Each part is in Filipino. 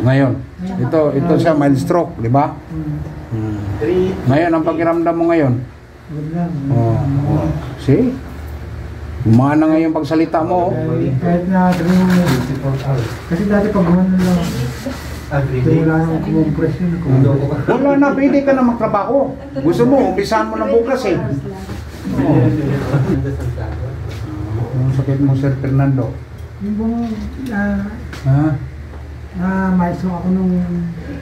Ngayon, ito siya mild stroke, di ba? Ngayon, ang pakiramdam mo ngayon? See? Gumana nga yung pagsalita mo. Kahit na kasi dati pag gumana lang. Wala nang kumumpress yun. Wala na, pwede ka na magtrabaho. Gusto mo, umpisahan mo na bukas eh. Ang sakit mo, Sir Fernando? Yung bang na-milestone ako nung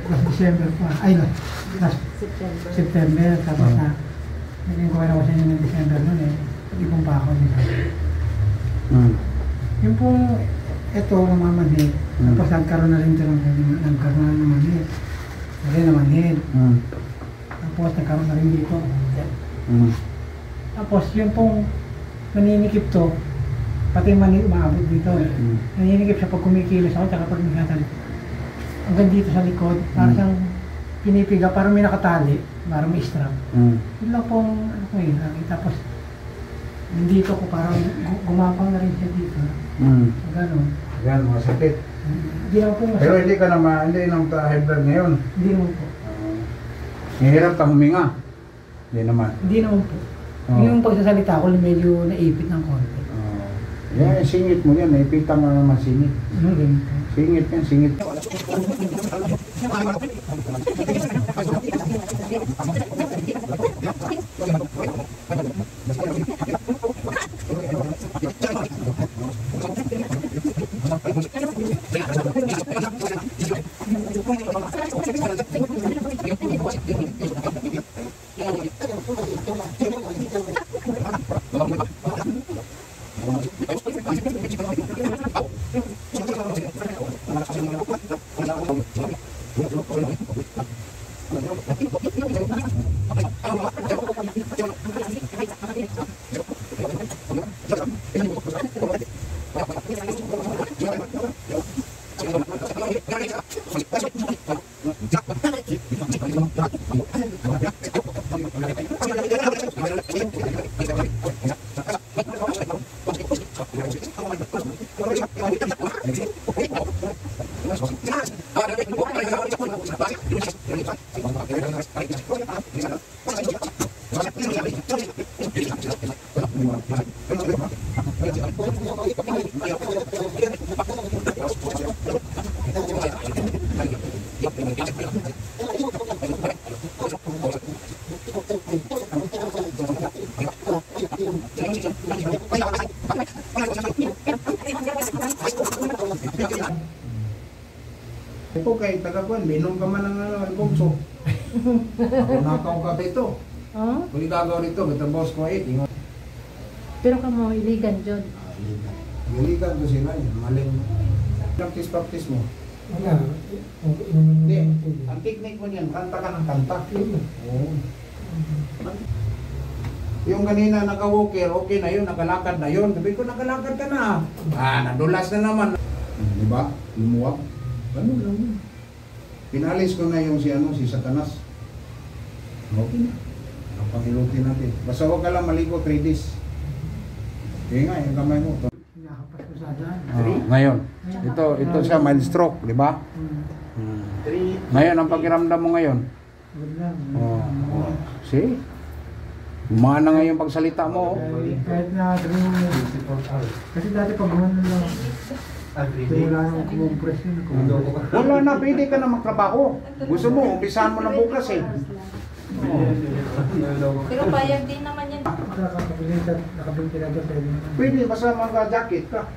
last December pa. Ay, last September. Tapos na, naging ko na ko sa inyo ng December nun eh. Ibang pa ako nila. Yung pong, ito, namamanhid. Tapos nagkaroon na rin ito nagkaroon na namanhid. Kasi namanhid. Tapos nagkaroon na rin dito. Tapos yung pong naninikip to, pati umaabot dito eh. Naninikip siya pag kumikilos ako, tsaka pag nagsasalita. Hanggang dito sa likod, parang siyang pinipiga, parang may nakatali, parang may strap. Yun lang pong, ano ko yun, tapos dito ko parang gumapang na rin siya dito. So, gano'n. Yan, masakit. Hindi naman po masakit. Pero hindi ka naman, hindi nang high blood ngayon. Hindi naman po. Nahihirap ka huminga. Hindi naman. Hindi naman po. Yung pagsasalita ko, medyo naipit ng konti. Yan, singit mo yan. Naipitan mo naman singit. Singit yan, singit. Ito kay tagakuan, minom ka man ng bugso. Ako nakaw ka dito. Kung gagaw dito, kita boss ko 8. Pero ka mo iligan dyan. Iligan ko sila yun, maling. Practice mo. Wala. Hindi, ang technique mo niyan, kanta ka ng kanta. Oo. Yung kanina naka-walker, okay na yun, nakalakad na yun. Sabi ko, nakalakad ka na. Nadulas na naman. Diba? Lumuwag. Ganun lang yun. Pinalis ko na yung si Satanas. Okay na. Ang pangilutin natin. Basta huwag ka lang maligo 3 days. Kaya nga, yung kamay mo. Ngayon, ito siya mild stroke, di ba? Ngayon, ang pakiramdam mo ngayon? See? Gumana nga yung pagsalita mo. Kahit na kasi dati pag gumana lang. Wala nang kumumpress yun. Wala na, pwede ka na magtrabaho. Gusto mo, umpisahan mo na bukas eh. Pero payag din naman yan. Nakabintilador pwede naman. Pwede, basta mag-jacket ka.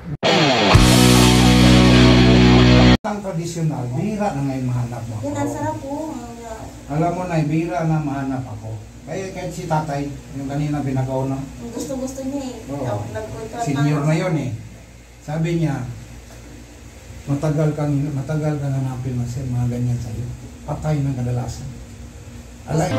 Ang tradisyonal, bihira na ngayon mahanap mo. Yan, ang sarap po. Alam mo na, bihira na mahanap ako. Kaya kahit si tatay, yung kanina binagaw na. Gusto niya eh. Oo. Senior na yun eh. Sabi niya, matagal kang hanapin mga ganyan sa'yo. Patay ng kadalasan. Alay.